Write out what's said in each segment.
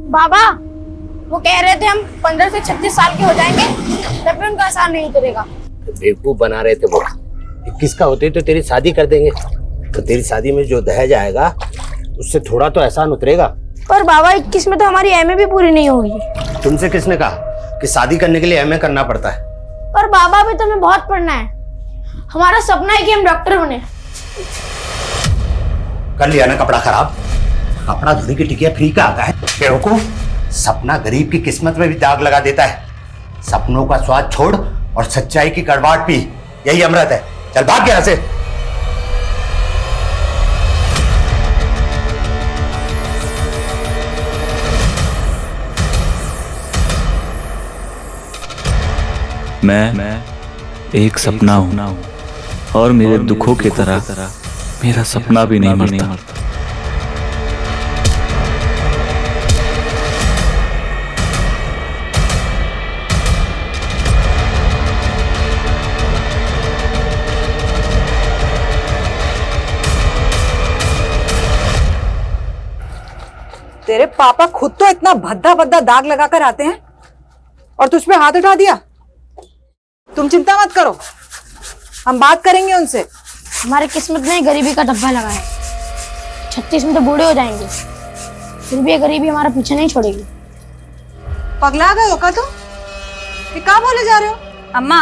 बाबा वो कह रहे थे हम 15 से 36 साल के हो जाएंगे तब भी उनका असर नहीं उतरेगा। बेवकूफ बना रहे थे वो। 21 का होते तो तेरी शादी कर देंगे, तो तेरी शादी में जो दहेज आएगा उससे थोड़ा तो एहसान उतरेगा। पर बाबा 21 में तो हमारी एमए भी पूरी नहीं होगी। तुमसे किसने कहा कि शादी करने के लिए एमए करना पड़ता है? पर बाबा भी तो हमें बहुत पढ़ना है। हमारा सपना है कि हम डॉक्टर बने। कर लिया ना कपड़ा खराब। कपड़ा धोने की टिकिया फ्री का आता है बेवकूफ। सपना गरीब की किस्मत में भी दाग लगा देता है। सपनों का स्वाद छोड़ और सच्चाई की कड़वाहट पी, यही अमृत है। चल भाग यहां से। मैं एक सपना हूं और मेरे दुखों की तरह मेरा सपना भी नहीं मरता। तेरे पापा खुद तो इतना भद्दा भद्दा दाग लगाकर आते हैं और तुझ पे हाथ उठा दिया। तुम चिंता मत करो, हम बात करेंगे उनसे। हमारे किस्मत में गरीबी का धब्बा लगा है। 36 में तो बूढ़े हो जाएंगे, फिर भी ये गरीबी हमारा पीछे नहीं छोड़ेगी। पगला गए हो का तुम? ये क्या बोले जा रहे हो? अम्मा,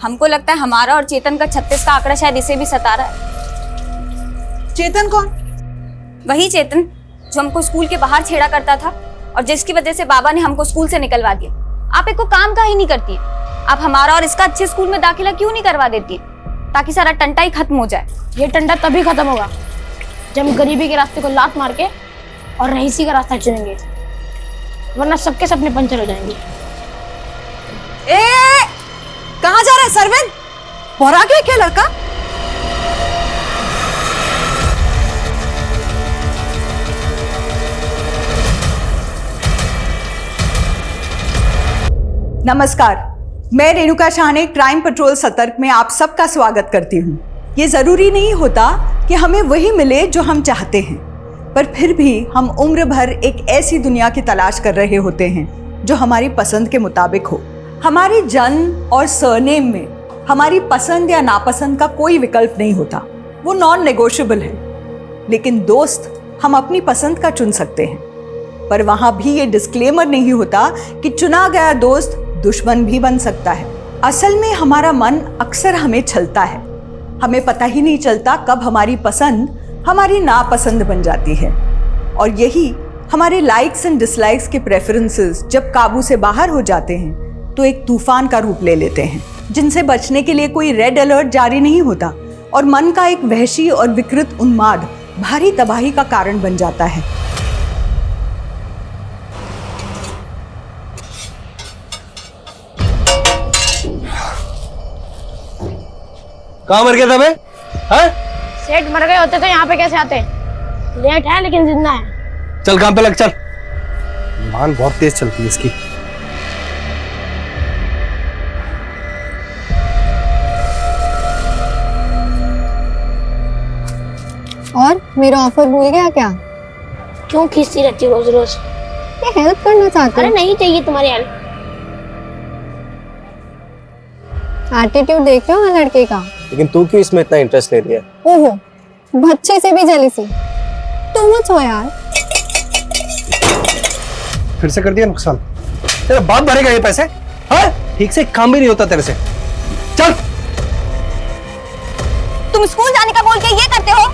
हमको लगता है हमारा और चेतन का 36 का आंकड़ा शायद इसे भी सता रहा है। चेतन कौन? वही चेतन जो हमको स्कूल के बाहर छेड़ा करता था और जिसकी वजह से बाबा ने हमको स्कूल से निकलवा दिया। आप एक को काम का ही नहीं करती है। आप हमारा और इसका अच्छे स्कूल में दाखिला क्यों नहीं करवा देती है, ताकि सारा टंटा ही खत्म हो जाए। ये टंटा तभी खत्म होगा जब हम गरीबी के रास्ते को लात मार के और रईसी का रास्ता चुनेंगे, वरना सबके सपने पंचर हो जाएंगे। कहाँ जा रहा है सरविन? बोरा गया क्या लड़का? नमस्कार, मैं रेणुका शाहने क्राइम पेट्रोल सतर्क में आप सबका स्वागत करती हूँ। ये जरूरी नहीं होता कि हमें वही मिले जो हम चाहते हैं, पर फिर भी हम उम्र भर एक ऐसी दुनिया की तलाश कर रहे होते हैं जो हमारी पसंद के मुताबिक हो। हमारे जन्म और सरनेम में हमारी पसंद या नापसंद का कोई विकल्प नहीं होता, वो नॉन नेगोशिएबल है। लेकिन दोस्त हम अपनी पसंद का चुन सकते हैं, पर वहाँ भी ये डिस्क्लेमर नहीं होता कि चुना गया दोस्त दुश्मन भी बन सकता है। असल में हमारा मन अक्सर हमें छलता है। हमें पता ही नहीं चलता कब हमारी पसंद हमारी नापसंद बन जाती है, और यही हमारे लाइक्स एंड डिसलाइक्स के प्रेफरेंसेस जब काबू से बाहर हो जाते हैं तो एक तूफान का रूप ले लेते हैं, जिनसे बचने के लिए कोई रेड अलर्ट जारी नहीं होता, और मन का एक वहशी और विकृत उन्माद भारी तबाही का कारण बन जाता है। कहाँ मर गया था मैं? सेठ मर गए होते तो यहाँ पे कैसे आते? लेट है लेकिन जिंदा है। चल काम पे लग, चल। मान बहुत तेज चलती है इसकी। और मेरा ऑफर भूल गया क्या? क्यों खींचती रहती रोज रोज? ये हेल्प करना चाहती अरे हूँ। नहीं चाहिए तुम्हारी हेल्प। एटीट्यूड देख रहे हो ना लड़के का? लेकिन तू क्यों इसमें इतना इंटरेस्ट ले रही है? ओहो, बच्चे से भी जेलसी। तू मत हो यार। फिर से कर दिया नुकसान। तेरा बाप भरेगा ये पैसे? हाँ? ठीक से काम भी नहीं होता तेरे से। चल। तुम स्कूल जाने का बोल के ये करते हो?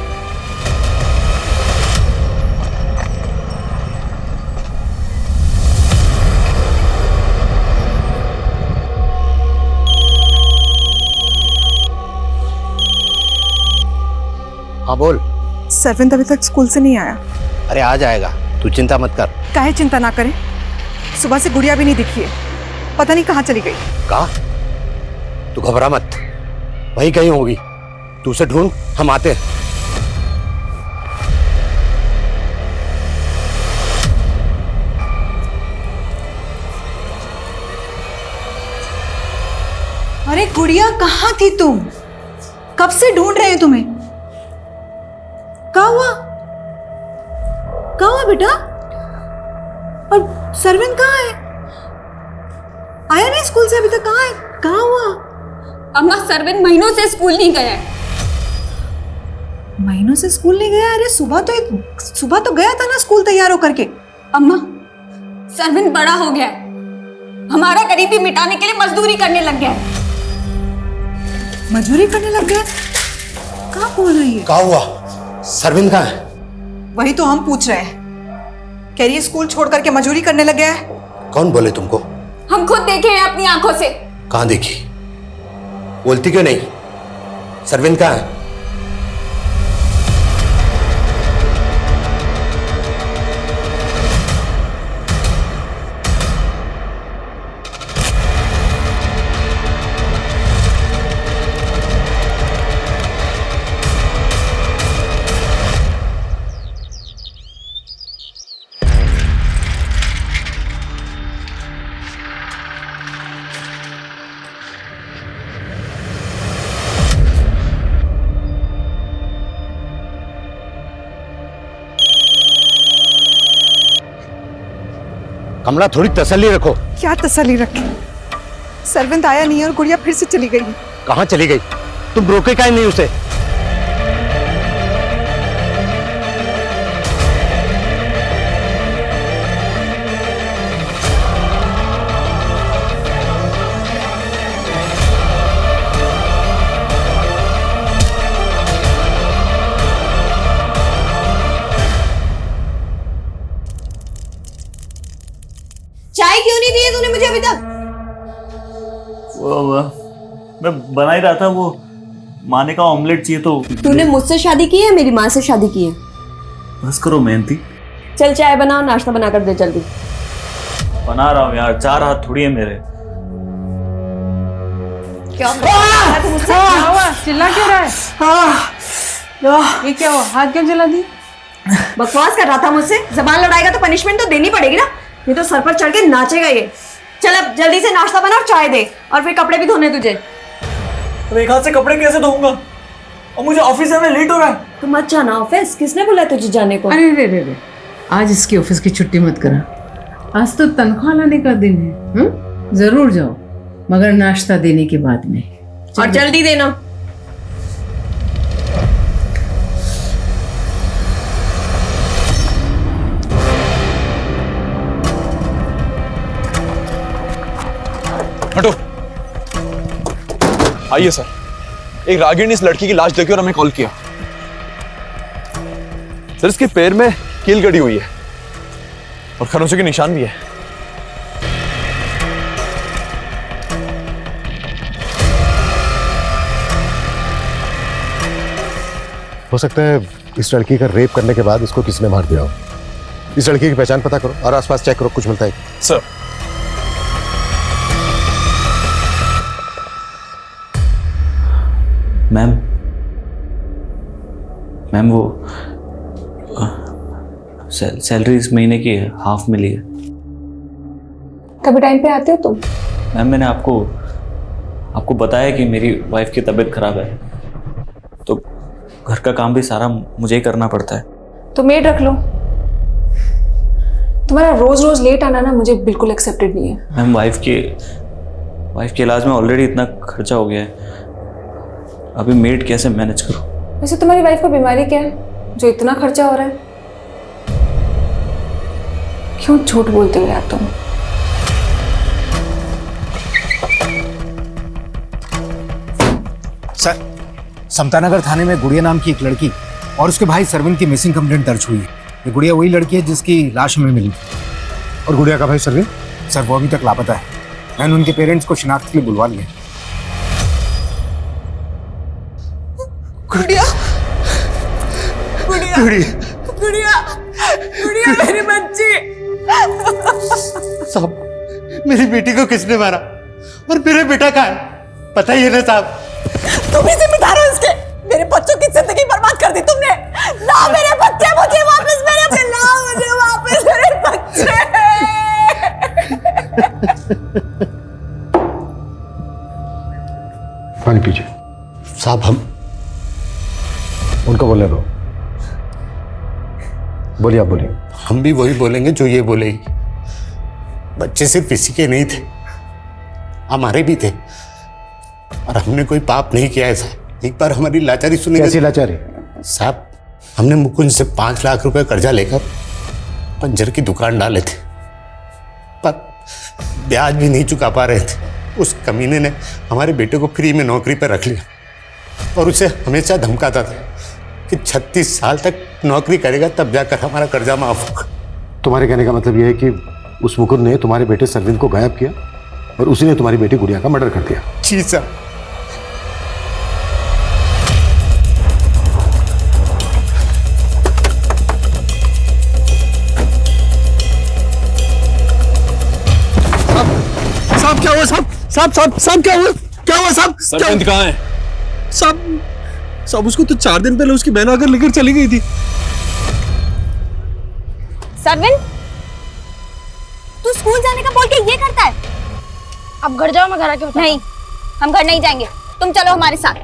हाँ बोल। 7 अभी तक स्कूल से नहीं आया। अरे आ जाएगा, तू चिंता मत कर। काहे चिंता ना करें, सुबह से गुड़िया भी नहीं दिखी है, पता नहीं कहाँ चली गई। कहा? तू घबरा मत, वहीं कहीं होगी। तू उसे ढूंढ, हम आते हैं। अरे गुड़िया कहाँ थी तुम? कब से ढूंढ रहे हैं तुम्हें। क्या हुआ बेटा? और सरविन कहाँ है? आया नहीं स्कूल से अभी तक? कहाँ है? कहाँ हुआ? अम्मा सरविन महीनों से स्कूल नहीं गया है। महीनों से स्कूल नहीं गया? अरे सुबह तो गया था ना स्कूल तैयार होकर के। अम्मा सरविन बड़ा हो गया है, हमारा गरीबी मिटाने के लिए मजदूरी करने लग गया है। मजदूरी करने लग गया? कहाँ बोल रही है? क्या हुआ? सरविन कहाँ है? वही तो हम पूछ रहे हैं। कह रही है स्कूल छोड़ करके मजदूरी करने लग गया है। कौन बोले तुमको? हम खुद देखे हैं अपनी आंखों से। कहाँ देखी? बोलती क्यों नहीं? सरविन कहाँ है? कमला थोड़ी तसल्ली रखो। क्या तसल्ली रखे? सरविंद आया नहीं और गुड़िया फिर से चली गई। कहाँ चली गई? तुम रोके काहे नहीं उसे? चाय क्यों नहीं दी है तूने मुझे अभी तक? मैं बना ही रहा था, वो माने का ऑमलेट चाहिए तो। तूने मुझसे शादी की है, मेरी माँ से शादी की है? बस करो मेहनती। चल चाय बनाओ, नाश्ता बना कर दे जल्दी। बना रहा हूँ यार, 4 हाथ थोड़ी है मेरे। क्या हुआ? चिल्ला क्यों रहा है? ये क्या हुआ? हाथ क्यों जला दी? बकवास कर रहा था मुझसे। जबान लड़ाएगा तो पनिशमेंट तो देनी पड़ेगी ना, ये तो सर पर चढ़ के नाचेगा ये। चल अब जल्दी से नाश्ता बना और चाय दे, और फिर कपड़े भी धोने तुझे। अब एक हाथ से कपड़े कैसे धोऊंगा? और मुझे ऑफिस जाने लेट हो रहा है। तू मत जाना ऑफिस, किसने बोला तुझे जाने को? अरे रे रे रे, आज इसकी ऑफिस की छुट्टी मत करा। आज तो तनख्वाह लाने का दिन है। जरूर जाओ, मगर नाश्ता देने के बाद में। और जल्दी देना। हटो। आइए सर, एक रागिनी ने इस लड़की की लाश देखी और हमें कॉल किया। सर इसके पैर में कील गड़ी हुई है और खरोंचों के निशान भी है। हो सकता है इस लड़की का रेप करने के बाद इसको किसने मार दिया हो। इस लड़की की पहचान पता करो और आसपास चेक करो, कुछ मिलता है? सर मैम वो सैलरी इस महीने की हाफ मिली है। कभी टाइम पे आते हो तुम? मैम मैंने आपको बताया कि मेरी वाइफ की तबीयत खराब है, तो घर का काम भी सारा मुझे ही करना पड़ता है। तो मेड रख लो। तुम्हारा रोज रोज लेट आना ना मुझे बिल्कुल एक्सेप्टेड नहीं है। मैम वाइफ के इलाज में ऑलरेडी इतना खर्चा हो गया है, अभी मेड कैसे मैनेज करूं? वैसे तुम्हारी वाइफ को बीमारी क्या है जो इतना खर्चा हो रहा है? क्यों झूठ बोलते हो यार तुम? सर, समतानगर थाने में गुड़िया नाम की एक लड़की और उसके भाई सरविन की मिसिंग कंप्लेंट दर्ज हुई है। ये गुड़िया वही लड़की है जिसकी लाश हमें मिली और गुड़िया का भाई सरविन, सर वो अभी तक लापता है। मैंने उनके पेरेंट्स को शिनाख्त के लिए बुलवा लिया। गुड़िया गुड़िया गुड़िया गुड़िया मेरी बच्ची। साहब मेरी बेटी को किसने मारा और मेरे बेटा कहाँ है? पता ही है ना साहब। तुम ही जिम्मेदार हो इसके। मेरे बच्चों की जिंदगी बर्बाद कर दी तुमने। ला मेरे बच्चे मुझे वापस, मेरे बच्चे ला मुझे वापस, मेरे बच्चे। पानी पीजिए। साहब हम उनको बोलने दो। बोलिए, आप बोलिए। भी वही बोलेंगे जो ये बोलेगी। बच्चे सिर्फ इसी के नहीं थे, हमारे भी थे, और हमने कोई पाप नहीं किया है साहब। एक बार हमारी लाचारी सुनी। कैसी लाचारी? साहब, हमने मुकुंद से 5 लाख रुपए कर्जा लेकर पंचर की दुकान डाले थे, पर ब्याज भी नहीं चुका पा रहे थे। उस कमीने ने हमारे बेटे को फ्री में नौकरी पर रख लिया और उसे हमेशा धमकाता था कि 36 साल तक नौकरी करेगा तब जाकर हमारा कर्जा माफ होगा। तुम्हारे कहने का मतलब यह है कि उस मुकुंद ने तुम्हारे बेटे सरविंद को गायब किया और उसी ने तुम्हारी बेटी गुड़िया का मर्डर कर दिया? जी साहब। साहब क्या हुआ साहब? साहब क्या हुआ? क्या हुआ साहब? सरविंद कहाँ है? साहब उसको तो 4 दिन पहले उसकी बहन आकर लेकर चली गई थी। सरविंद, तू स्कूल जाने का बोल के ये करता है? अब घर जाओ, मैं घर आके बताता हूं। नहीं, हम घर नहीं जाएंगे, तुम चलो हमारे साथ।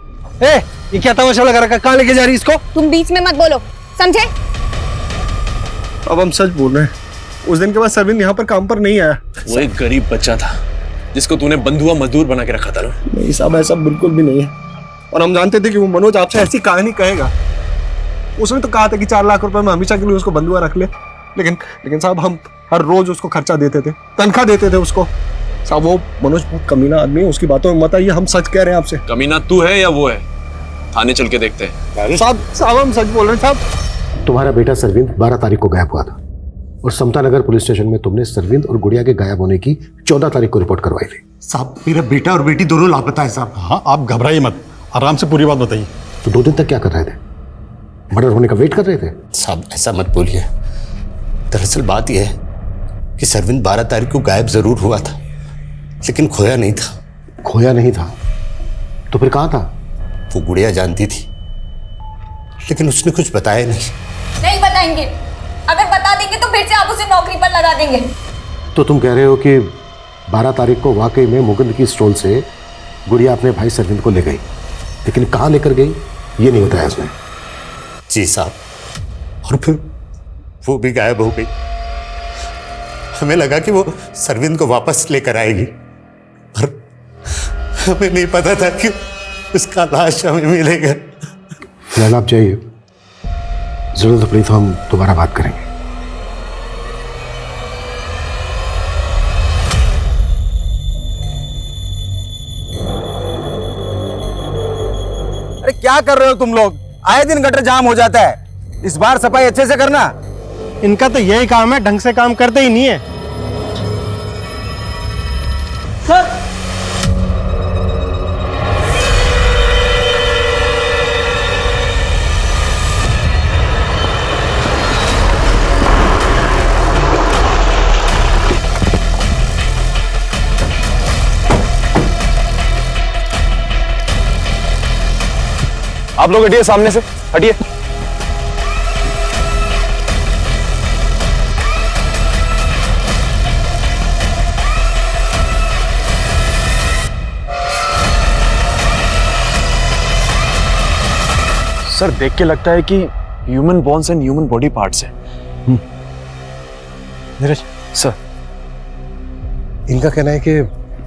ये क्या तमाशा लगा रखा? कहाँ लेके जा रही इसको? तुम बीच में मत बोलो, समझे? अब हम सच बोल रहे हैं, उस दिन के बाद सरविंद यहाँ पर काम पर नहीं आया। वो एक गरीब बच्चा था जिसको तूने बंधुआ मजदूर बना के रखा था ना? नहीं साहब, ऐसा बिल्कुल भी नहीं है, और हम जानते थे कि वो मनोज आपसे ऐसी कहानी कहेगा। उसने तो कहा था कि 4 लाख रुपए में हमेशा के लिए उसको बंधुआ रख ले, लेकिन साहब हम हर रोज उसको खर्चा देते थे, तनख्वाह देते थे उसको। साहब वो मनोज बहुत कमीना आदमी है, उसकी बातों में मत आइए, हम सच कह रहे हैं आपसे। कमीना तू है या वो है? थाने चल के देखते हैं। साहब हम सच बोल रहे हैं साहब। तुम्हारा बेटा सरविंद 12 तारीख को गायब हुआ था और समता नगर पुलिस स्टेशन में तुमने सरविंद और गुड़िया के गायब होने की 14 तारीख को रिपोर्ट करवाई थी। साहब, मेरा बेटा और बेटी दोनों लापता है साहब। हाँ, आप घबराइए मत, आराम से पूरी बात बताइए। तो 2 दिन तक क्या कर रहे थे? मर्डर होने का वेट कर रहे थे? साहब ऐसा मत बोलिए, दरअसल बात यह है कि सरविंद 12 तारीख को गायब जरूर हुआ था, लेकिन खोया नहीं था। खोया नहीं था तो फिर कहाँ था? वो गुड़िया जानती थी, लेकिन उसने कुछ बताया नहीं। नहीं बताएंगे, अगर बता देंगे तो फिर से आप उसे नौकरी पर लगा देंगे। तो तुम कह रहे हो कि 12 तारीख को वाकई में मुकुंद की स्टॉल से गुड़िया अपने भाई सरविंद को ले गई, लेकिन कहाँ लेकर गई ये नहीं बताया उसने? जी साहब, और फिर वो भी गायब हो गई। हमें लगा कि वो सरविंद को वापस लेकर आएगी, पर हमें नहीं पता था कि उसका लाश हमें मिलेगा। फिलहाल आप जाइए, जरूरत पड़ी तो हम दोबारा बात करेंगे। अरे क्या कर रहे हो तुम लोग? आए दिन गटर जाम हो जाता है, इस बार सफाई अच्छे से करना। इनका तो यही काम है, ढंग से काम करते ही नहीं है। आप लोग हटिए, सामने से हटिए। सर देख के लगता है कि human bones and human body parts है। नीरज सर, इनका कहना है कि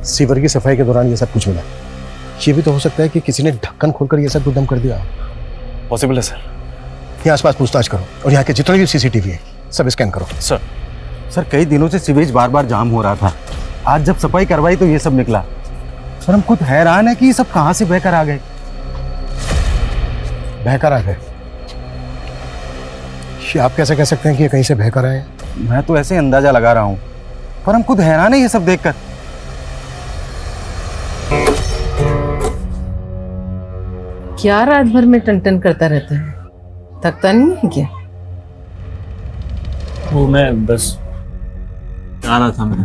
सीवर की सफाई के दौरान ये सब कुछ मिला। ये भी तो हो सकता है कि किसी ने ढक्कन खोलकर ये सब गुदम कर दिया। पॉसिबल है सर। यहाँ आसपास पूछताछ करो और यहाँ के जितने भी सीसीटीवी है सब स्कैन करो। सर कई दिनों से सीवेज बार बार जाम हो रहा था, आज जब सफाई करवाई तो ये सब निकला। सर हम खुद हैरान है कि ये सब कहाँ से बहकर आ गए। बहकर आ गए? ये आप कैसे कह सकते हैं कि ये कहीं से बहकर आए? मैं तो ऐसे अंदाजा लगा रहा हूँ, पर हम खुद हैरान है ये सब देखकर। क्या रात भर में टन करता रहता है, थकता नहीं है क्या? वो मैं बस आ रहा था। मैं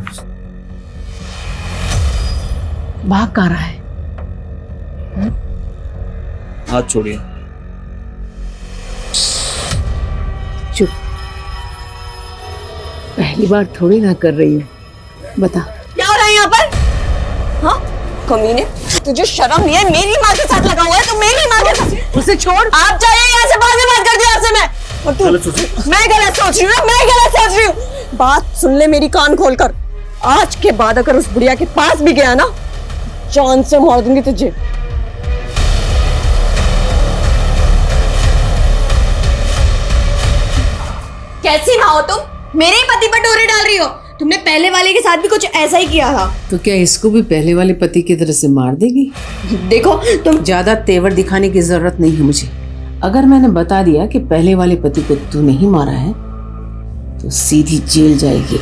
भाग कहाँ रहा है? हाथ छोड़िए। चुप, पहली बार थोड़ी ना कर रही हूँ, बता क्या हो रहा है यहाँ पर? हाँ कमीने, तुझे शर्म नहीं है? मेरी माँ के साथ लगा हुआ है, तो मेरी माँ के साथ। उसे छोड़। आप जाइए यहाँ से, बाद में बात करती हूँ आपसे मैं। और तू, मैं गलत सोच रही हूँ, मैं गलत सोच रही हूँ। बात सुन ले मेरी, कान खोलकर। आज के बाद अगर उस बुढ़िया के पास भी गया ना, जान से मार दूंगी तुझे। कैसी माँ हो तुम? मेरे ही पति पर डोरे डाल रही हो। तुमने पहले वाले के साथ भी कुछ ऐसा ही किया था। तो क्या इसको भी पहले वाले पति की तरह से मार देगी? देखो तुम ज्यादा तेवर दिखाने की जरूरत नहीं है मुझे। अगर मैंने बता दिया कि पहले वाले पति को तू नहीं मारा है तो सीधी जेल जाएगी।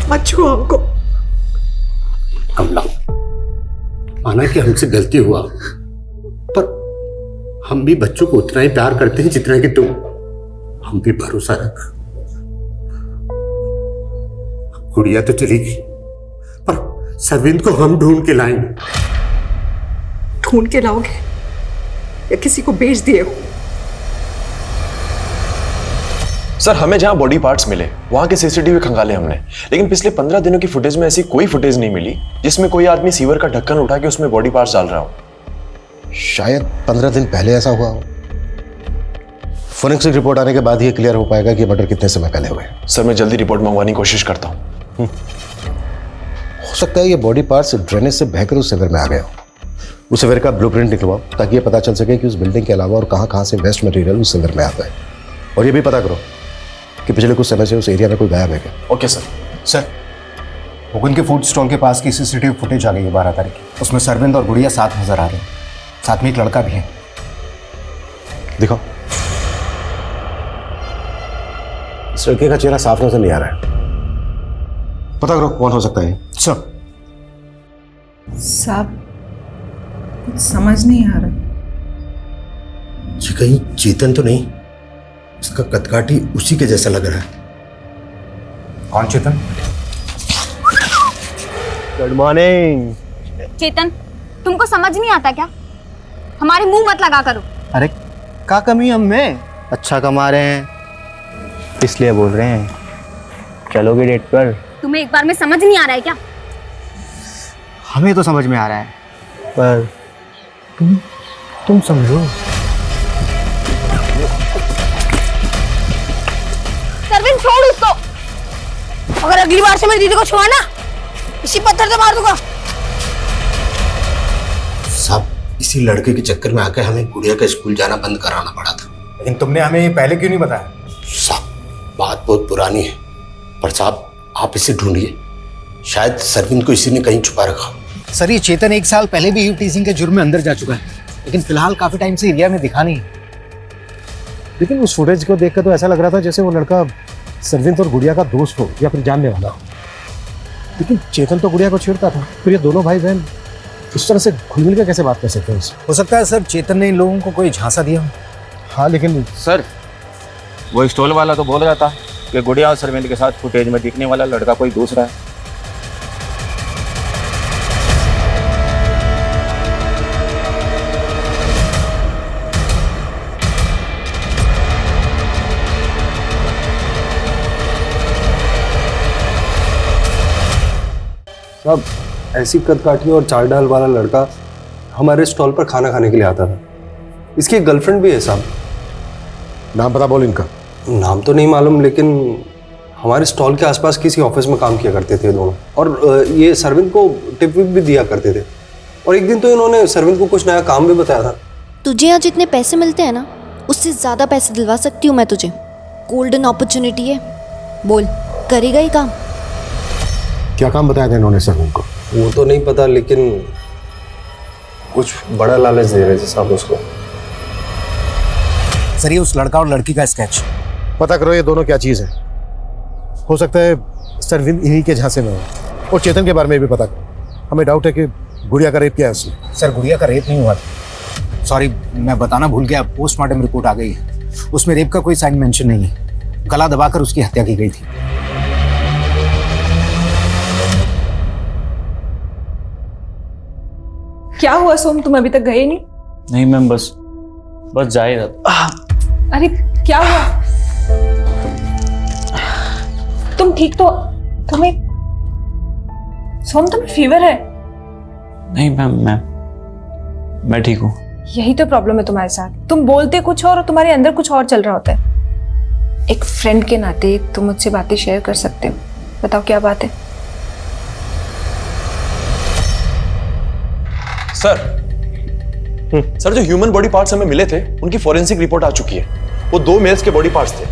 मत छुओ हमको। कमला, माना कि हमसे गलती हुआ, पर हम भी बच्चों को उतना ही प्यार करते हैं जितना कि तुम। हम भी भरोसा रख। गुड़िया तो चली गई, पर सरविंद को हम ढूंढ के लाएंगे। ढूंढ के लाओगे या किसी को बेच दिए हो? सर, हमें जहां बॉडी पार्ट्स मिले वहां के सीसीटीवी खंगाले हमने, लेकिन पिछले 15 दिनों की फुटेज में ऐसी कोई फुटेज नहीं मिली जिसमें कोई आदमी सीवर का ढक्कन उठा के उसमें बॉडी पार्ट्स डाल रहा हो। शायद 15 दिन पहले ऐसा हुआ हो। फोरेंसिक रिपोर्ट आने के बाद ही क्लियर हो पाएगा कि मर्डर कितने समय पहले हुए। सर, मैं जल्दी रिपोर्ट मंगवाने की कोशिश करता हूँ। हो सकता है ये बॉडी पार्ट्स ड्रेनेज से बहकर उस सिवर में आ गए हो। उस सिवर का ब्लूप्रिंट निकलवाओ ताकि ये पता चल सके कि उस बिल्डिंग के अलावा और कहाँ से वेस्ट मटेरियल उस सिवर में आता है। और ये भी पता करो कि पिछले कुछ समय से उस एरिया में कोई गायब है क्या। Okay sir. सर, मुकुंद के फूड स्टॉल के पास की सीसीटीवी फुटेज आ गई है 12 तारीख की। उसमें सरविंद और गुड़िया साथ नजर आ रहे हैं। साथ में एक लड़का भी है। दिखाओ। इस लड़के का चेहरा साफ नजर नहीं आ रहा है। पता करो कौन हो सकता है। सर साहब, कुछ समझ नहीं आ रहा। जी कहीं चेतन तो नहीं? इसका कदकाठी उसी के जैसा लग रहा है। कौन चेतन? Good morning. चेतन, तुमको समझ नहीं आता क्या? हमारे मुंह मत लगा करो। अरे क्या कमी हम में? अच्छा कमा रहे हैं इसलिए बोल रहे हैं। चलोगे डेट पर? तुम्हें एक बार में समझ नहीं आ रहा है क्या? हमें तो समझ में आ रहा है, पर तुम समझो। सरविंद, छोड़ उसको। अगर अगली बार से मेरी दीदी को छुआ ना, इसी पत्थर से मार दूंगा। साहब, इसी लड़के के चक्कर में आकर हमें गुड़िया का स्कूल जाना बंद कराना पड़ा था। लेकिन तुमने हमें ये पहले क्यों नहीं बताया? साहब, बात बहुत पुरानी है, पर साहब आप इसे ढूंढिए। शायद सरविंद को इसी ने कहीं छुपा रखा। सर, ये चेतन 1 साल पहले भी टीजिंग के जुर्म में अंदर जा चुका है, लेकिन फिलहाल काफी टाइम से एरिया में दिखा नहीं। लेकिन उस फुटेज को देखकर तो ऐसा लग रहा था जैसे वो लड़का सरविंद और गुड़िया का दोस्त हो या फिर जानने वाला हो। लेकिन चेतन तो गुड़िया को छेड़ता था, फिर ये दोनों भाई बहन इस तरह से घुल मिल के कैसे बात कर सकते हैं? हो सकता है सर चेतन ने इन लोगों को कोई झांसा दिया हो। हाँ, लेकिन सर, वो स्टॉल वाला तो बोल रहा था कि गुड़िया और सरविंद के साथ फुटेज में दिखने वाला लड़का कोई दूसरा है। अब ऐसी कदकाठी और चाल ढाल वाला लड़का हमारे स्टॉल पर खाना खाने के लिए आता था। इसकी गर्लफ्रेंड भी है साहब। नाम पता बोल इनका। नाम तो नहीं मालूम, लेकिन हमारे स्टॉल के आसपास किसी ऑफिस में काम किया करते थे दोनों। और ये सरविंद को टिप विप भी दिया करते थे। और एक दिन तो इन्होंने सरविंद को कुछ नया काम भी बताया था। तुझे यहाँ जितने पैसे मिलते हैं ना, उससे ज़्यादा पैसे दिलवा सकती हूँ मैं तुझे। गोल्डन अपॉर्चुनिटी है, बोल करेगा ही काम। क्या काम बताया था इन्होंने सरविंद को? वो तो नहीं पता, लेकिन कुछ बड़ा लालच दे रहे थे साहब उसको। सर, ये उस लड़का और लड़की का स्केच। पता करो ये दोनों क्या चीज़ है। हो सकता है सरविंद इन्हीं के झांसे में हो। और चेतन के बारे में भी पता करो। हमें डाउट है कि गुड़िया का रेप किया है उसने। सर, गुड़िया का रेप नहीं हुआ था। सॉरी, मैं बताना भूल गया। पोस्टमार्टम रिपोर्ट आ गई है, उसमें रेप का कोई साइन मेंशन नहीं है। गला दबाकर उसकी हत्या की गई थी। क्या हुआ सोम, तुम अभी तक गए नहीं? नहीं मैम, बस बस जा ही रहा था। अरे क्या हुआ? तुम ठीक तो? तुम्हें फीवर है? नहीं मैम, मैं ठीक हूँ। यही तो प्रॉब्लम है तुम्हारे साथ, तुम बोलते कुछ और तुम्हारे अंदर कुछ और चल रहा होता है। एक फ्रेंड के नाते तुम मुझसे बातें शेयर कर सकते हो, बताओ क्या बात है? सर जो ह्यूमन बॉडी पार्ट्स हमें मिले थे उनकी फोरेंसिक रिपोर्ट आ चुकी है। वो 2 मेल्स के बॉडी पार्ट्स थे।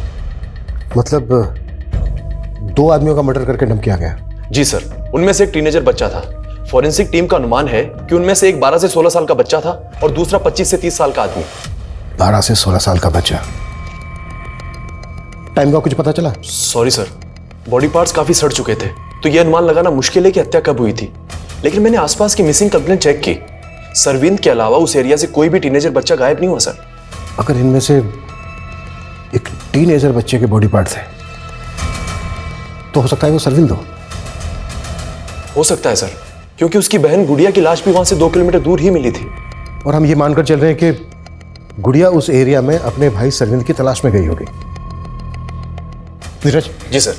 मतलब 2 आदमियों का मर्डर करके डंप किया गया? जी सर, उनमें से एक टीनेजर बच्चा था। फॉरेंसिक टीम का अनुमान है कि उनमें से एक 12 से 16 साल का बच्चा था और दूसरा 25 से 30 साल का आदमी। 12 से 16 साल का बच्चा। टाइम का कुछ पता चला? सॉरी सर, बॉडी पार्ट्स काफी सड़ चुके थे, तो यह अनुमान लगाना मुश्किल है कि हत्या कब हुई थी। लेकिन मैंने आसपास की मिसिंग कंप्लेंट चेक की, सरविंद के अलावा उस एरिया से कोई भी टीनेजर बच्चा गायब नहीं हुआ सर। अगर इनमें से एक टीनेजर बच्चे के बॉडी पार्ट थे तो हो सकता है वो सरविंद हो सकता है सर, क्योंकि उसकी बहन गुड़िया की लाश भी वहां से 2 किलोमीटर दूर ही मिली थी। और हम ये मानकर चल रहे हैं कि गुड़िया उस एरिया में अपने भाई सरविंद की तलाश में गई होगी। नीरज। जी सर।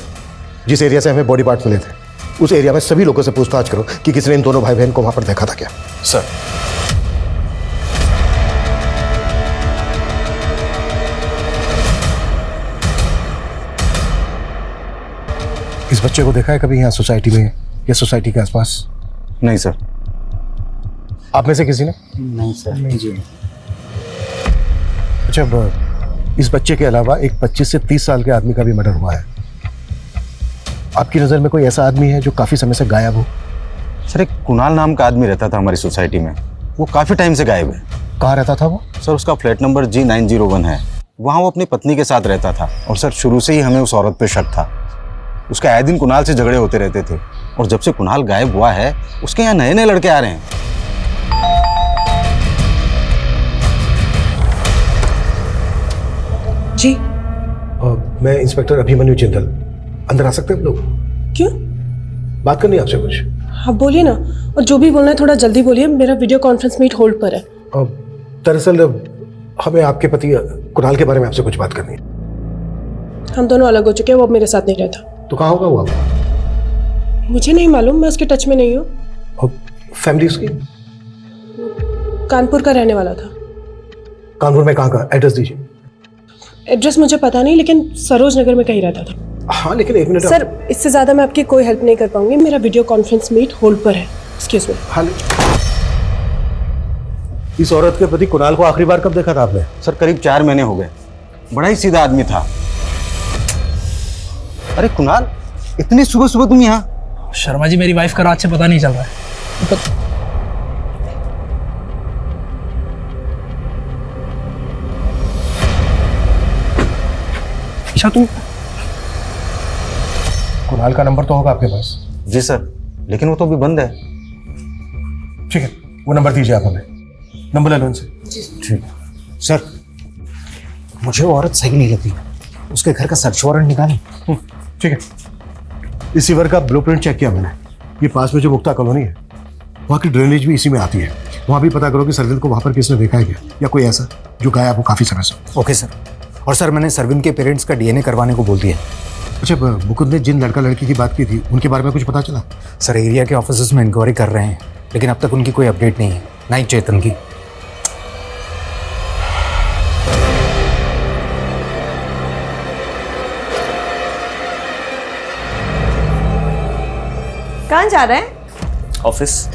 जिस एरिया से हमें बॉडी पार्ट मिले थे उस एरिया में सभी लोगों से पूछताछ करो कि किसी ने इन दोनों भाई बहन को वहां पर देखा था क्या। सर। इस बच्चे को देखा है कभी यहाँ सोसाइटी में या सोसाइटी के आसपास? नहीं सर। आप में से किसी ने? नहीं सर। नहीं जी। अच्छा, इस बच्चे के अलावा एक 25 से 30 साल के आदमी का भी मर्डर हुआ है। आपकी नजर में कोई ऐसा आदमी है जो काफी समय से गायब हो? सर, एक कुणाल नाम का आदमी रहता था हमारी सोसाइटी में, वो काफी टाइम से गायब है। कहाँ रहता था वो? सर, उसका फ्लैट नंबर G901 है। वहाँ वो अपनी पत्नी के साथ रहता था और सर शुरू से ही हमें उस औरत पे शक था। उसके आए दिन कुणाल से झगड़े होते रहते थे और जब से कुणाल गायब हुआ है उसके यहाँ नए नए लड़के आ रहे हैं। जी। मैं इंस्पेक्टर अभिमन्यु जिंदल। अंदर आ सकते हैं आप लोग? क्यों? बात करनी है आपसे कुछ। हाँ बोलिए ना, और जो भी बोलना है थोड़ा जल्दी बोलिए, मेरा वीडियो कॉन्फ्रेंस मीट होल्ड पर है। दरअसल हमें आपके पति कुणाल के बारे में आपसे कुछ बात करनी है। हम दोनों अलग हो चुके हैं, वो अब मेरे साथ नहीं रहता। तो कहाँ होगा वो आपका? मुझे नहीं मालूम, मैं उसके टच में नहीं हूँ। और फैमिली उसकी? कानपुर का रहने वाला था। कानपुर में कहाँ का? एड्रेस दीजिए। एड्रेस मुझे पता नहीं, लेकिन सरोज नगर में कहीं रहता था। हाँ, लेकिन 1 मिनट सर, इससे ज्यादा मैं आपकी कोई हेल्प नहीं कर पाऊंगी, मेरा वीडियो कॉन्फ्रेंस मीट होल्ड पर है। Excuse me. हाँ, इस औरत के पति कुणाल को आखिरी बार कब देखा था आपने? सर, करीब 4 महीने हो गए। बड़ा ही सीधा आदमी था। अरे कुणाल, इतनी सुबह सुबह तुम यहाँ? शर्मा जी, मेरी वाइफ का रात से पता नहीं चल रहा है। अच्छा, तुम कुणाल का नंबर तो होगा आपके पास? जी सर, लेकिन वो तो अभी बंद है। ठीक है, वो नंबर दीजिए आप हमें। नंबर ले लो उनसे। ठीक है सर। मुझे वो औरत सही नहीं लगती, उसके घर का सर्च वारंट निकालें। ठीक है, इस रिवर का ब्लूप्रिंट चेक किया मैंने। ये पास में जो मुक्ता कॉलोनी है वहाँ की ड्रेनेज भी इसी में आती है। वहाँ भी पता करो कि सरविंद को वहाँ पर किसने देखा है क्या, या कोई ऐसा जो गायब हो काफी समय से। Okay sir. और सर, मैंने सरविंद के पेरेंट्स का DNA करवाने को बोल दिया। अच्छा, मुकुंद ने जिन लड़का लड़की की बात की थी उनके बारे में कुछ पता चला? सर, एरिया के ऑफिसर्स में इंक्वायरी कर रहे हैं, लेकिन अब तक उनकी कोई अपडेट नहीं है, ना ही चेतन की। कहाँ जा रहा है? ऑफिस।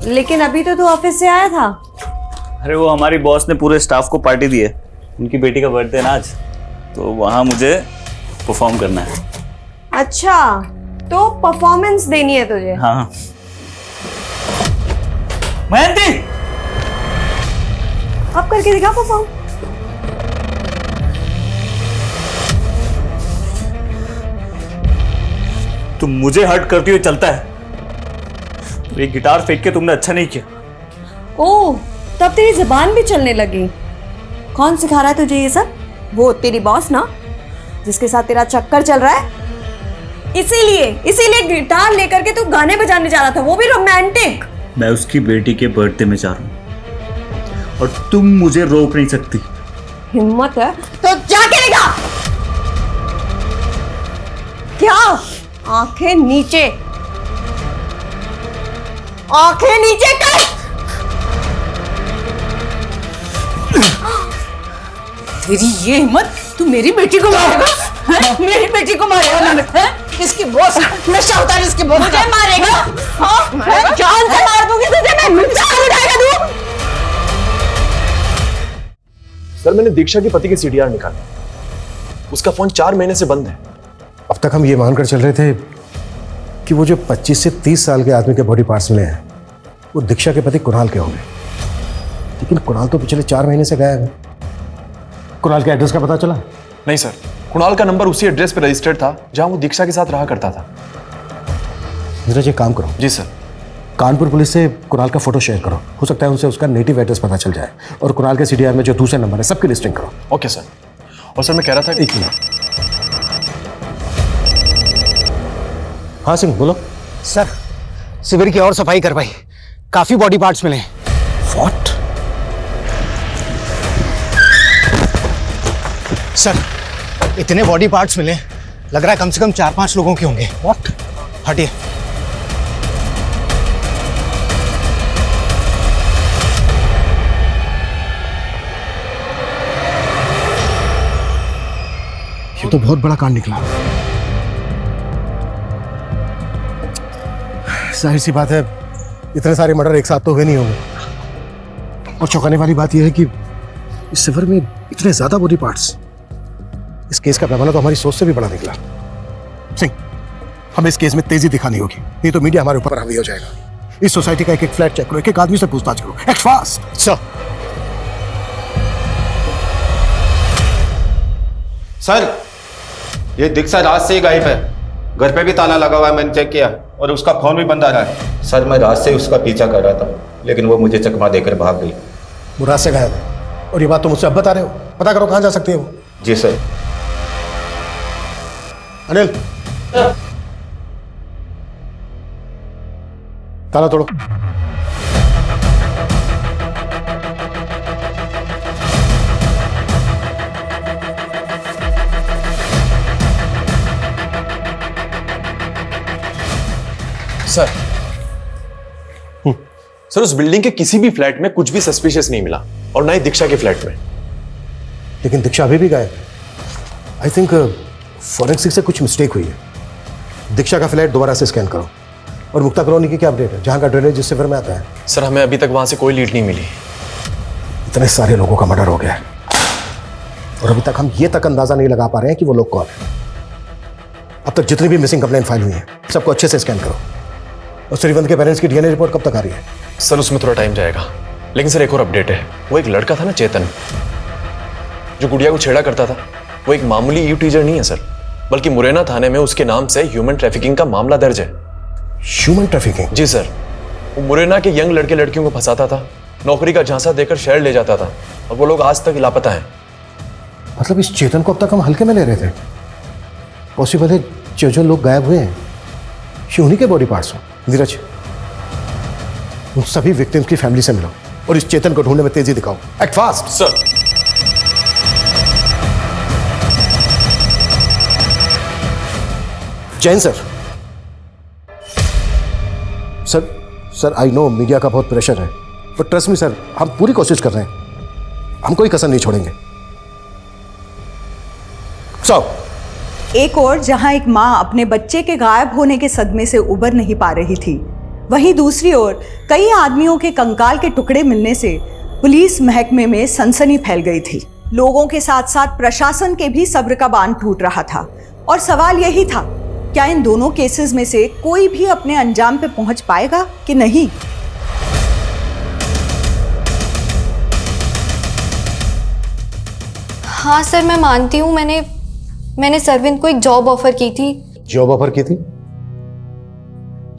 लेकिन अभी तो तू ऑफिस से आया था। अरे वो हमारी बॉस ने पूरे स्टाफ को पार्टी दी है, उनकी बेटी का बर्थडे ना आज, तो वहाँ मुझे परफॉर्म करना है। अच्छा, तो परफॉर्मेंस देनी है तुझे? हाँ। मयंती, अब करके दिखा परफॉर्म। तुम मुझे हर्ट करती हुई चलता है, तो ये गिटार फेंक के तुमने अच्छा नहीं किया। ओह, तब तेरी जुबान भी चलने लगी। कौन सिखा रहा है तुझे ये सब? वो तेरी बॉस ना, जिसके साथ तेरा चक्कर चल रहा है। इसीलिए गिटार लेकर के तू गाने बजाने जा रहा था, वो भी रोमांटिक। मैं उसकी बेटी के बर्थडे में जा रहा हूँ और तुम मुझे रोक नहीं सकती। हिम्मत है तो जाके दिखा। क्या? आंखें नीचे, आंखें नीचे कर। तेरी ये हिम्मत, तू मेरी बेटी को मारेगा? मेरी बेटी को मारेगा ना? इसकी बॉस नशा उतार, इसकी बॉस मुझे मारेगा। हाँ, जान से मार दूंगी तुझे मैं। जान उठाएगा तू? सर मैंने दीक्षा के पति के सीडीआर निकाला, उसका फोन 4 महीने से बंद है। अब तक हम ये मानकर चल रहे थे कि वो जो 25 से 30 साल के आदमी के बॉडी पार्ट्स मिले हैं वो दीक्षा के पति कुणाल के होंगे, लेकिन कुणाल तो पिछले 4 महीने से गायब है। कुणाल के एड्रेस का पता चला? नहीं सर, कुणाल का नंबर उसी एड्रेस पर रजिस्टर्ड था जहां वो दीक्षा के साथ रहा करता था। नीरज एक काम करो। जी सर। कानपुर पुलिस से कुणाल का फोटो शेयर करो, हो सकता है उनसे उसका नेटिव एड्रेस पता चल जाए, और कुणाल के सीडीआर में जो दूसरे नंबर है सबकी लिस्टिंग करो। Okay sir. और सर मैं कह रहा था, एक मिनट। हाँ सिंह बोलो। सर शिविर की और सफाई करवाई, काफी बॉडी पार्ट्स मिले। व्हाट? सर इतने बॉडी पार्ट्स मिले, लग रहा है कम से कम 4-5 लोगों के होंगे। व्हाट? हटिए। ये तो बहुत बड़ा कांड निकला। जाहिर सी बात है इतने सारे मर्डर एक साथ तो हुए नहीं होंगे, और चौंकाने वाली बात यह है कि इस शिविर में इतने ज्यादा बॉडी पार्ट्स। इस केस का पैमाना तो हमारी सोच से भी बड़ा निकला। सिंह, हमें इस केस में तेजी दिखानी होगी, नहीं तो मीडिया हमारे ऊपर हावी हो जाएगा। इस सोसाइटी का एक फ्लैट चेक करो, एक आदमी से पूछताछ करो, एक्ट फास्ट। सर ये दीक्षा रात से ही गायब है, घर पे भी ताला लगा हुआ है, मैंने चेक किया, और उसका फोन भी बंद आ रहा है। सर मैं रात से उसका पीछा कर रहा था, लेकिन वो मुझे चकमा देकर भाग गई। वो रात से गायब है, और ये बात तो मुझसे अब बता रहे हो? पता करो कहां जा सकती है वो। जी सर। अनिल ताला तोड़ो। सर उस बिल्डिंग के किसी भी फ्लैट में कुछ भी सस्पिशियस नहीं मिला, और ना ही दीक्षा के फ्लैट में। लेकिन दीक्षा अभी भी गायब है। आई थिंक फॉरेंसिक से कुछ मिस्टेक हुई है। दीक्षा का फ्लैट दोबारा से स्कैन करो। और मुक्ता कॉलोनी की क्या अपडेट है, जहां का ड्रेनेज जिस शिविर में आता है? सर हमें अभी तक वहां से कोई लीड नहीं मिली। इतने सारे लोगों का मर्डर हो गया है, और अभी तक हम ये तक अंदाजा नहीं लगा पा रहे हैं कि वो लोग कौन है। अब तक जितनी भी मिसिंग कंप्लेंट फाइल हुई है सबको अच्छे से स्कैन करो। और श्रीवंत के पेरेंट्स की डीएनए रिपोर्ट कब तक आ रही है? सर उसमें थोड़ा टाइम जाएगा, लेकिन सर एक और अपडेट है। वो एक लड़का था ना चेतन, जो गुड़िया को छेड़ा करता था, वो एक मामूली यू टीचर नहीं है सर, बल्कि मुरैना थाने में उसके नाम से ह्यूमन ट्रैफिकिंग का मामला दर्ज है। Human trafficking? जी सर। वो मुरैना के यंग लड़के लड़कियों को फंसाता था, नौकरी का झांसा देकर शहर ले जाता था, और वो लोग आज तक लापता हैं। मतलब इस चेतन को अब तक हम हल्के में ले रहे थे? पॉसिबल है जो लोग गायब हुए हैं ये उन्हीं के बॉडी पार्ट्स हो। नीरज, उन सभी विक्टिम्स की फैमिली से मिलो और इस चेतन को ढूंढने में तेजी दिखाओ। Act fast. Sir. Jain sir. Sir I know media का बहुत प्रेशर है, बट ट्रस्ट मी सर, हम पूरी कोशिश कर रहे हैं, हम कोई कसर नहीं छोड़ेंगे। एक और जहां एक मां अपने बच्चे के गायब होने के सदमे से उबर नहीं पा रही थी, वहीं दूसरी ओर कई आदमियों के कंकाल के टुकड़े मिलने से पुलिस महकमे में सनसनी फैल गई थी। लोगों के साथ साथ प्रशासन के भी सब्र का बांध टूट रहा था, और सवाल यही था, क्या इन दोनों केसेस में से कोई भी अपने अंजाम पे पहुंच पाएगा कि नहीं? हाँ सर, मैं मानती हूँ मैंने सरविंद को एक जॉब ऑफर की थी। जॉब ऑफर की थी?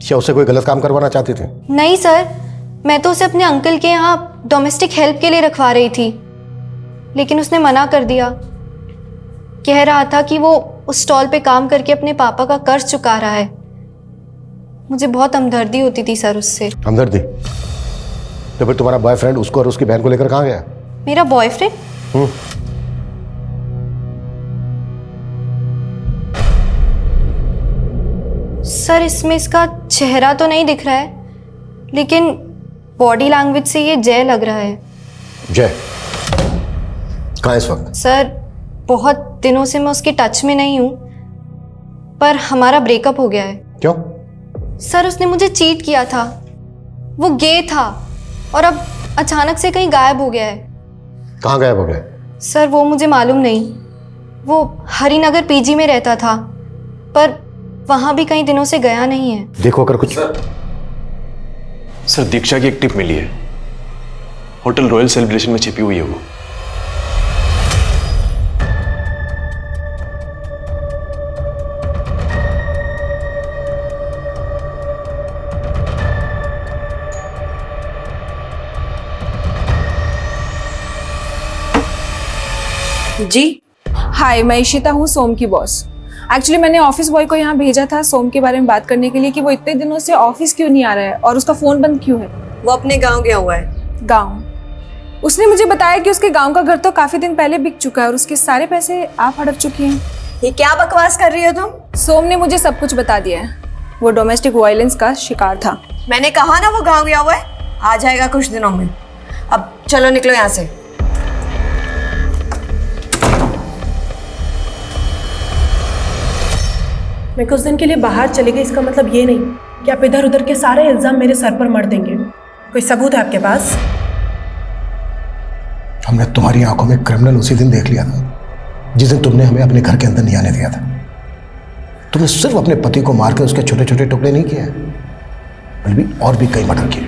क्या उससे कोई गलत काम करवाना चाहती थी? नहीं सर, मैं तो उसे अपने अंकल के यहाँ डोमेस्टिक हेल्प के लिए रखवा रही थी, लेकिन उसने मना कर दिया। कह रहा था कि वो उस स्टॉल पे काम करके अपने पापा का कर्ज चुका रहा है। मुझे बहुत हमदर्दी होती थी सर उससे। हमदर्दी? तो फिर तुम्हारा बॉयफ्रेंड उसको और उसकी बहन को लेकर कहाँ गया? मेरा बॉयफ्रेंड? सर इसमें इसका चेहरा तो नहीं दिख रहा है, लेकिन बॉडी लैंग्वेज से ये जय लग रहा है। जय कहाँ है इस वक्त? सर बहुत दिनों से मैं उसके टच में नहीं हूं, पर हमारा ब्रेकअप हो गया है। क्यों? सर उसने मुझे चीट किया था, वो गे था और अब अचानक से कहीं गायब हो गया है। कहाँ गायब हो गया? सर वो मुझे मालूम नहीं, वो हरिनगर पीजी में रहता था, पर वहां भी कई दिनों से गया नहीं है। देखो अगर कुछ। सर दीक्षा की एक टिप मिली है, होटल रॉयल सेलिब्रेशन में छिपी हुई है वो। जी हाय, मैं इशिता हूँ, सोम की बॉस। एक्चुअली मैंने ऑफिस बॉय को यहाँ भेजा था सोम के बारे में बात करने के लिए कि वो इतने दिनों से ऑफिस क्यों नहीं आ रहा है और उसका फोन बंद क्यों है। वो अपने गांव गया हुआ है। गांव? उसने मुझे बताया कि उसके गांव का घर तो काफी दिन पहले बिक चुका है और उसके सारे पैसे आप हड़प चुकी हैं। ये क्या बकवास कर रही हो तुम? सोम ने मुझे सब कुछ बता दिया है, वो डोमेस्टिक वायलेंस का शिकार था। मैंने कहा ना वो गाँव गया हुआ है, आ जाएगा कुछ दिनों में। अब चलो निकलो यहाँ से। मैं कुछ दिन के लिए बाहर चली गई, इसका मतलब ये नहीं कि आप इधर उधर के सारे इल्जाम मेरे सर पर मर देंगे। कोई सबूत है आपके पास? हमने तुम्हारी आंखों में क्रिमिनल उसी दिन देख लिया था जिस दिन तुमने हमें अपने घर के अंदर नहीं आने दिया था। तुमने सिर्फ अपने पति को मार के उसके छोटे छोटे टुकड़े नहीं किए, बल्कि और भी कई मर्डर किए।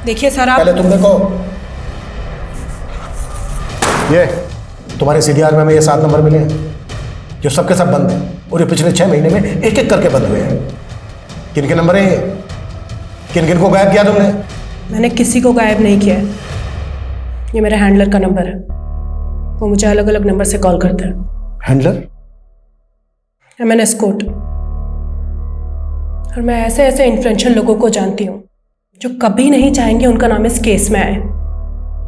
देखिए सर, आप पहले तुम देखो, ये तुम्हारे सीडीआर में हमें ये 7 नंबर मिले हैं जो सबके सब बंद हैं और ये पिछले 6 महीने में एक एक करके बंद हुए हैं। किन के नंबर है? किन किन को गायब किया तुमने? मैंने किसी को गायब नहीं किया है, ये मेरे हैंडलर का नंबर है, वो मुझे अलग अलग नंबर से कॉल करता है। हैंडलर? मैंने एस्कॉर्ट, और मैं ऐसे ऐसे इन्फ्लुएंशियल लोगों को जानती हूँ जो कभी नहीं चाहेंगे उनका नाम इस केस में आए।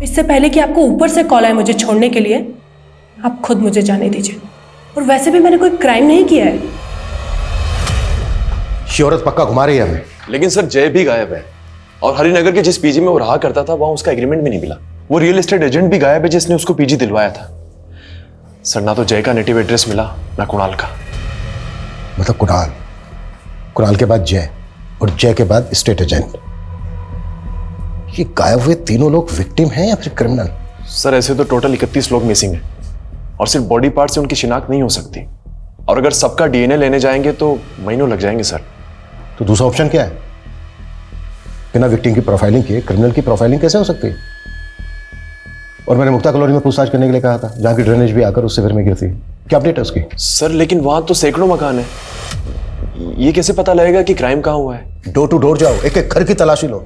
इससे पहले कि आपको ऊपर से कॉल आए मुझे छोड़ने के लिए, आप खुद मुझे जाने दीजिए। और वैसे भी मैंने कोई क्राइम नहीं किया है। शोहरत पक्का घुमा रही है हमें। लेकिन सर जय भी गायब है और हरिनगर के जिस पीजी में वो रहा करता था वहां उसका एग्रीमेंट भी नहीं मिला। वो रियल एस्टेट एजेंट भी गायब है जिसने उसको पीजी दिलवाया था। सर ना तो जय का नेटिव एड्रेस मिला ना कुणाल का। मतलब कुणाल के बाद जय और जय के बाद स्टेट एजेंट। ये गायब हुए तीनों लोग विक्टिम हैं या फिर क्रिमिनल? सर ऐसे तो टोटल 31 लोग मिसिंग हैं और सिर्फ बॉडी पार्ट से उनकी शिनाख्त नहीं हो सकती, और अगर सबका डीएनए लेने जाएंगे तो महीनों लग जाएंगे सर। तो दूसरा ऑप्शन क्या है? बिना विक्टिम की प्रोफाइलिंग किए क्रिमिनल की प्रोफाइलिंग कैसे हो सकती है? और मैंने मुक्ता कॉलोनी में पूछताछ करने के लिए कहा था, जहां की ड्रेनेज भी आकर उस शिविर में गिरती है। क्या अपडेट है उसकी? सर लेकिन वहां तो सैकड़ों मकान है, ये कैसे पता लगेगा कि क्राइम कहाँ हुआ है? डोर टू डोर जाओ, एक एक घर की तलाशी लो।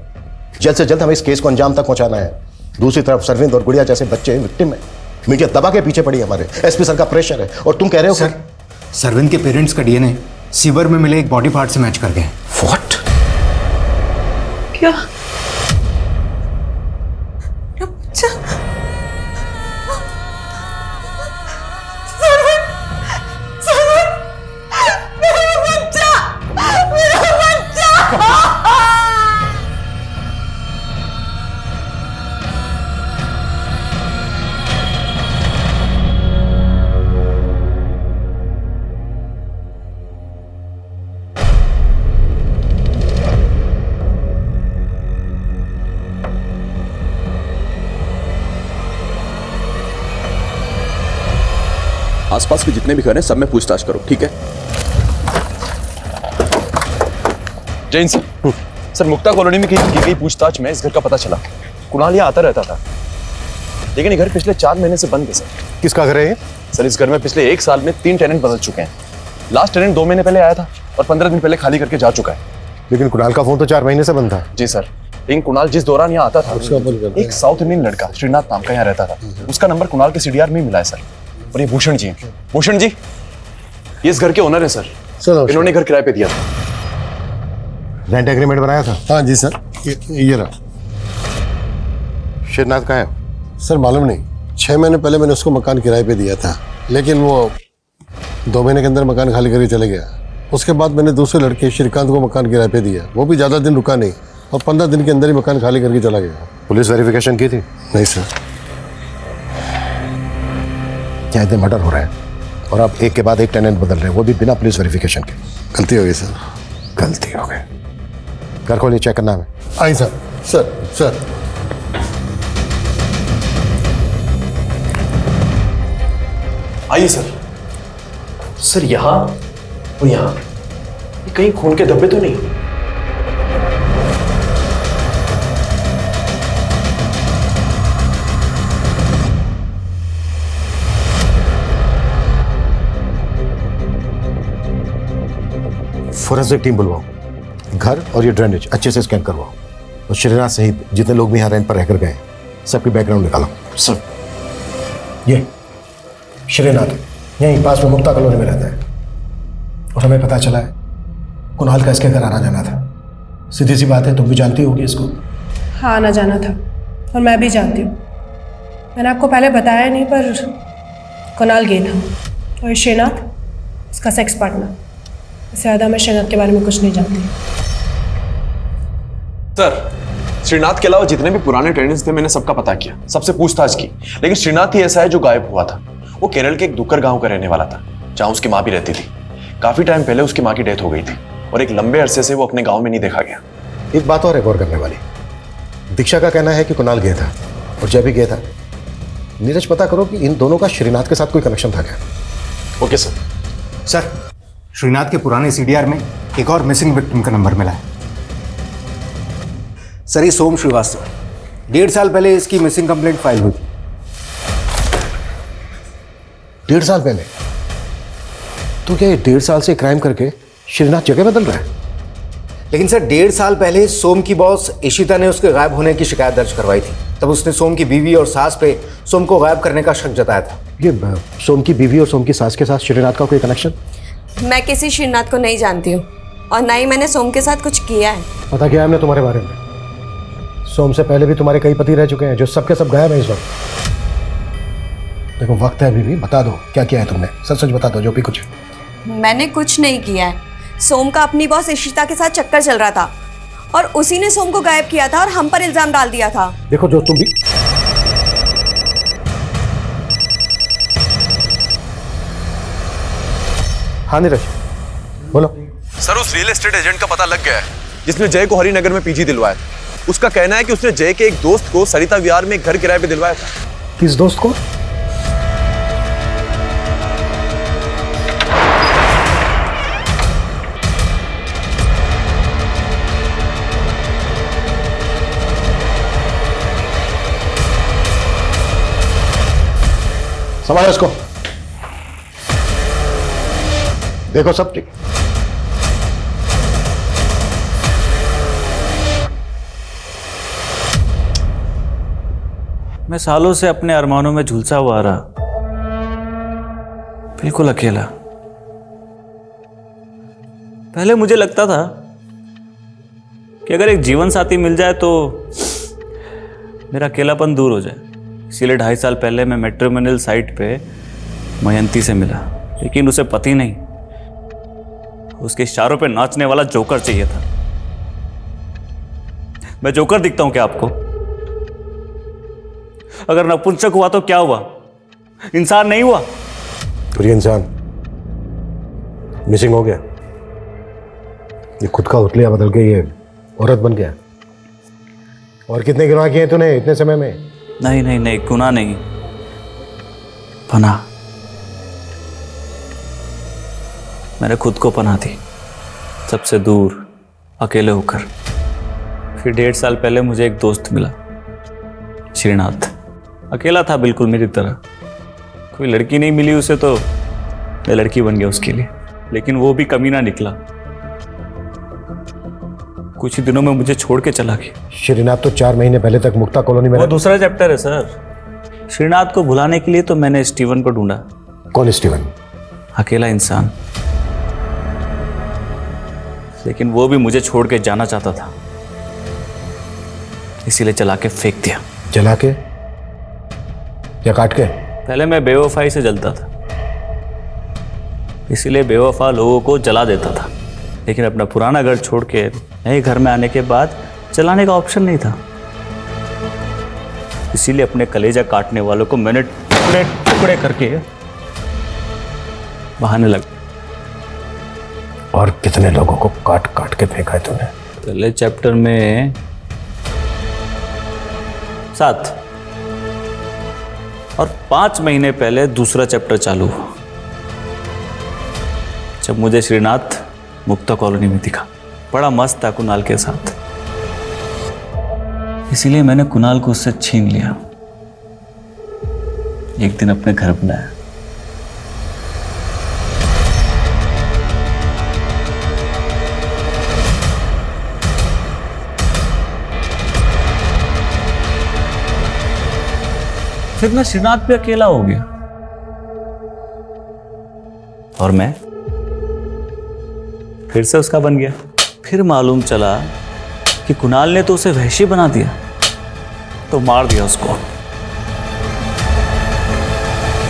जल्द से जल्द हमें इस केस को अंजाम तक पहुंचाना है। दूसरी तरफ सरविंद और गुड़िया जैसे बच्चे विक्टिम है, मीडिया दबा के पीछे पड़ी है, हमारे एसपी सर का प्रेशर है, और तुम कह रहे हो सर सरविंद के पेरेंट्स का डीएनए सीवर में मिले एक बॉडी पार्ट से मैच कर गए। व्हाट? क्या? आसपास के जितने भी घर हैं सब में पूछताछ करो, ठीक है? जैन सर, सर मुक्ता कॉलोनी में की गई पूछताछ में इस घर का पता चला। कुणाल यहाँ आता रहता था, लेकिन ये घर पिछले 4 महीने से बंद है सर। किसका घर है ये? सर इस घर में पिछले 1 साल में 3 टेनेंट बदल चुके हैं। लास्ट टेनेंट 2 महीने पहले आया था और 15 दिन पहले खाली करके जा चुका है। लेकिन कुणाल का फोन तो 4 महीने से बंद था। जी सर, लेकिन कुणाल जिस दौरान यहाँ आता था एक साउथ इंडियन लड़का श्रीनाथ नाम का यहाँ रहता था, उसका नंबर कुणाल के सीडीआर में मिला है सर। और ये भूषण जी ये इस घर के ओनर है सर। इन्होंने घर किराए पे दिया था। रेंट एग्रीमेंट बनाया था? हाँ जी सर, ये रहा। श्रीनाथ कहाँ है? सर मालूम नहीं, 6 महीने पहले मैंने उसको मकान किराए पे दिया था, लेकिन वो 2 महीने के अंदर मकान खाली करके चले गया। उसके बाद मैंने दूसरे लड़के श्रीकांत को मकान किराए पे दिया, वो भी ज़्यादा दिन रुका नहीं और 15 दिन के अंदर ही मकान खाली करके चला गया। पुलिस वेरिफिकेशन की थी? नहीं सर। क्या इतने मर्डर हो रहे हैं और आप एक के बाद एक टेनेंट बदल रहे हैं, वो भी बिना पुलिस वेरिफिकेशन के? गलती हो गई सर। गलती हो गई। घर खोलिए, चेक करना है। आई सर। सर सर आइए सर। सर यहाँ और यहाँ कहीं खून के धब्बे तो नहीं? फोरेंसिक टीम बुलवाओ, घर और ये ड्रेनेज अच्छे से स्कैन करवाओ और श्रीनाथ सहित जितने लोग भी यहाँ रेंट पर रहकर गए सबकी बैकग्राउंड निकालो। सर। ये श्रीनाथ यहीं पास में मुक्ता कॉलोनी में रहता है और हमें पता चला है कुणाल का इसके घर आना जाना था। सीधी सी बात है, तुम भी जानती होगी इसको। हाँ, आना जाना था और मैं भी जानती हूँ। मैंने आपको पहले बताया नहीं, पर कुणाल गे था और श्रीनाथ इसका सेक्स पार्टनर। इससे ज़्यादा मैं श्रीनाथ के बारे में कुछ नहीं जानती। सर, श्रीनाथ के अलावा जितने भी पुराने टेनेंट्स थे मैंने सबका पता किया, सबसे पूछताछ की, लेकिन श्रीनाथ ही ऐसा है जो गायब हुआ था। वो केरल के एक दुक्कर गांव का रहने वाला था, जहां उसकी माँ भी रहती थी। काफी टाइम पहले उसकी माँ की डेथ हो गई थी और एक लंबे अरसे से वो अपने गांव में नहीं देखा गया। एक बात और है गौर करने वाली, दीक्षा का कहना है कि कुणाल गया था और जय भी गया था। नीरज, पता करो कि इन दोनों का श्रीनाथ के साथ कोई कनेक्शन था क्या? Okay sir. सर, श्रीनाथ के पुराने सीडीआर में एक और मिसिंग विक्टिम का नंबर मिला है। सर, ये सोम श्रीवास्तव, 1.5 साल पहले इसकी मिसिंग कंप्लेंट फाइल हुई थी। 1.5 साल पहले? तो क्या ये 1.5 साल से क्राइम करके श्रीनाथ जगह बदल रहा है? लेकिन सर, 1.5 साल पहले सोम की बॉस इशिता ने उसके गायब होने की शिकायत दर्ज करवाई थी। तब उसने सोम की बीवी और सास पे सोम को गायब करने का शक जताया था। ये सोम की बीवी और सोम की सास के साथ श्रीनाथ का कोई कनेक्शन? मैं किसी श्रीनाथ को नहीं जानती हूँ और ना ही मैंने सोम के साथ कुछ किया है। पता किया हमने तुम्हारे बारे में। सोम से पहले भी तुम्हारे कई पति रह चुके हैं जो सबके सब गायब हैं इस वक्त। देखो, वक्त है अभी भी, बता दो क्या किया है तुमने। सच सच बता दो, जो भी कुछ है। मैंने कुछ नहीं किया है। सोम का अपनी बॉस इशिता के साथ चक्कर चल रहा था और उसी ने सोम को गायब किया था और हम पर इल्जाम डाल दिया था। देखो, जो तुम भी हाँ नीरज बोलो। सर, उस रियल एस्टेट एजेंट का पता लग गया है जिसने जय को हरिनगर में पीजी दिलवाया था। उसका कहना है कि उसने जय के एक दोस्त को सरिता विहार में एक घर किराए पे दिलवाया था। किस दोस्त को? संभालो इसको। देखो सब ठीक। मैं सालों से अपने अरमानों में झुलसा हुआ रहा, बिल्कुल अकेला। पहले मुझे लगता था कि अगर एक जीवन साथी मिल जाए तो मेरा अकेलापन दूर हो जाए। इसीलिए 2.5 साल पहले मैं मैट्रिमोनियल साइट पे मयंती से मिला, लेकिन उसे पति नहीं, उसके इशारों पे नाचने वाला जोकर चाहिए था। मैं जोकर दिखता हूं क्या आपको? अगर नपुंसक हुआ तो क्या हुआ? इंसान नहीं हुआ? तो ये इंसान मिसिंग हो गया, ये खुद का उतलिया बदल के ये औरत बन गया। और कितने गुनाह किए तूने इतने समय में? नहीं नहीं नहीं, गुनाह नहीं, पनाह। मैंने खुद को पनाह दी, सबसे दूर, अकेले होकर। फिर 1.5 साल पहले मुझे एक दोस्त मिला, श्रीनाथ। अकेला था बिल्कुल मेरी तरह, कोई लड़की नहीं मिली उसे तो मैं लड़की बन गया उसके लिए, लेकिन वो भी कमीना निकला। कुछ ही दिनों में मुझे छोड़ के चला गया। श्रीनाथ तो 4 महीने पहले तक मुक्ता कॉलोनी में। वो दूसरा चैप्टर है सर। श्रीनाथ को भुलाने के लिए तो मैंने स्टीवन को ढूंढा। कौन स्टीवन? अकेला इंसान, लेकिन वो भी मुझे छोड़ के जाना चाहता था, इसीलिए चला के फेंक दिया। जला के या काट के? पहले मैं बेवफाई से जलता था, इसीलिए बेवफा लोगों को जला देता था। लेकिन अपना पुराना घर छोड़ के नए घर में आने के बाद जलाने का ऑप्शन नहीं था, इसीलिए अपने कलेजा काटने वालों को मैंने टुकड़े टुकड़े करके बहाने लगा। और कितने लोगों को काट काट के फेंका है तूने? पहले चैप्टर में 7 और 5 महीने पहले दूसरा चैप्टर चालू हुआ, जब मुझे श्रीनाथ मुक्ता कॉलोनी में दिखा। बड़ा मस्त था कुणाल के साथ, इसीलिए मैंने कुणाल को उससे छीन लिया। एक दिन अपने घर बुलाया। फिर मैं श्रीनाथ पे अकेला हो गया और मैं फिर से उसका बन गया। फिर मालूम चला कि कुणाल ने तो उसे वहशी बना दिया, तो मार दिया उसको।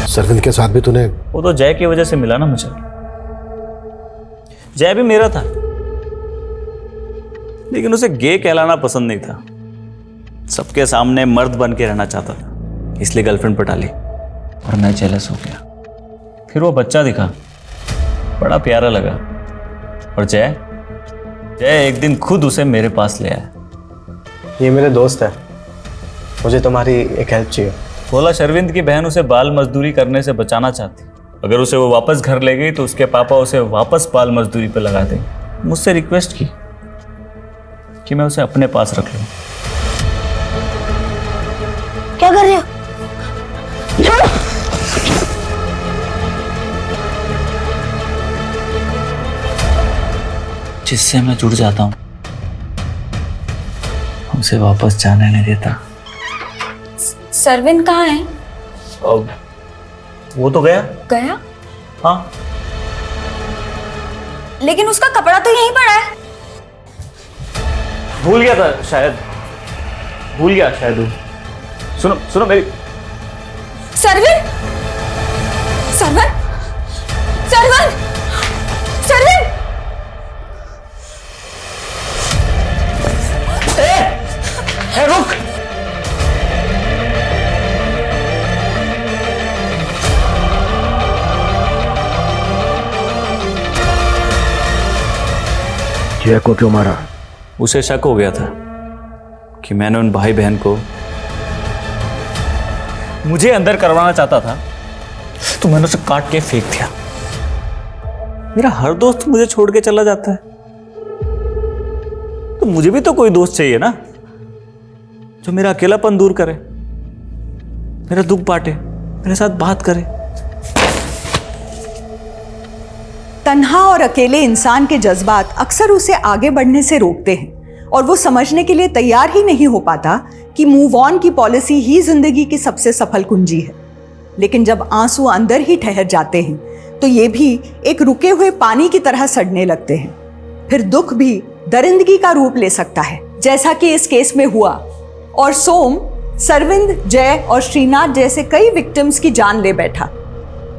सरविंद के साथ भी तूने? वो तो जय की वजह से मिला ना मुझे। जय भी मेरा था, लेकिन उसे गे कहलाना पसंद नहीं था। सबके सामने मर्द बन के रहना चाहता था, इसलिए गर्लफ्रेंड पटा ली और मैं जेलस हो गया। फिर वो बच्चा दिखा, बड़ा प्यारा लगा, और जय एक दिन खुद उसे मेरे पास ले आया। ये मेरे दोस्त है, मुझे तुम्हारी एक हेल्प चाहिए। बोला शर्विंद की बहन उसे बाल मजदूरी करने से बचाना चाहती, अगर उसे वो वापस घर ले गई तो उसके पापा उसे वापस बाल मजदूरी पे लगा देंगे। मुझसे रिक्वेस्ट की कि मैं उसे अपने पास रख लूं। क्या कर रहे हो? जिससे मैं जुड़ जाता हूं, उसे वापस जाने नहीं देता। सरविंद कहाँ है? वो तो गया। गया? हाँ, लेकिन उसका कपड़ा तो यहीं पड़ा है। भूल गया था शायद, भूल गया शायद वो। सुनो मेरी। सरविंद, सरविंद, सरविंद, सरविंद! रुक! जय को क्यों मारा? उसे शक हो गया था कि मैंने उन भाई बहन को मुझे अंदर करवाना चाहता था, तो मैंने उसे काट के फेंक दिया। मेरा हर दोस्त मुझे छोड़ के चला जाता है, तो मुझे भी तो कोई दोस्त चाहिए ना, जो मेरा अकेलापन दूर करे, मेरा दुख बांटे, मेरे साथ बात करे। तन्हा और अकेले इंसान के जज्बात अक्सर उसे आगे बढ़ने से रोकते हैं और वो समझने के लिए तैयार ही नहीं हो पाता कि मूव ऑन की पॉलिसी ही जिंदगी की सबसे सफल कुंजी है। लेकिन जब आंसू अंदर ही ठहर जाते हैं तो ये भी एक रुके हुए पानी की तरह सड़ने लगते हैं। फिर दुख भी दरिंदगी का रूप ले सकता है, जैसा कि इस केस में हुआ, और सोम, सरविंद, जय और श्रीनाथ जैसे कई विक्टिम्स की जान ले बैठा।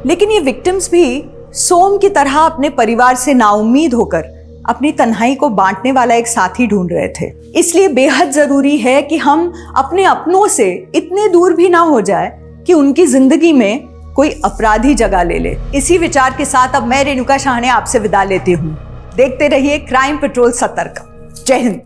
लेकिन ये विक्टिम्स भी सोम की तरह अपने परिवार से नाउम्मीद होकर अपनी तन्हाई को बांटने वाला एक साथी ढूंढ रहे थे। इसलिए बेहद जरूरी है कि हम अपने अपनों से इतने दूर भी ना हो जाए कि उनकी जिंदगी में कोई अपराधी जगह ले ले। इसी विचार के साथ अब मैं रेणुका शाहने आपसे विदा लेती हूँ। देखते रहिए क्राइम पेट्रोल सतर्क। जय हिंद।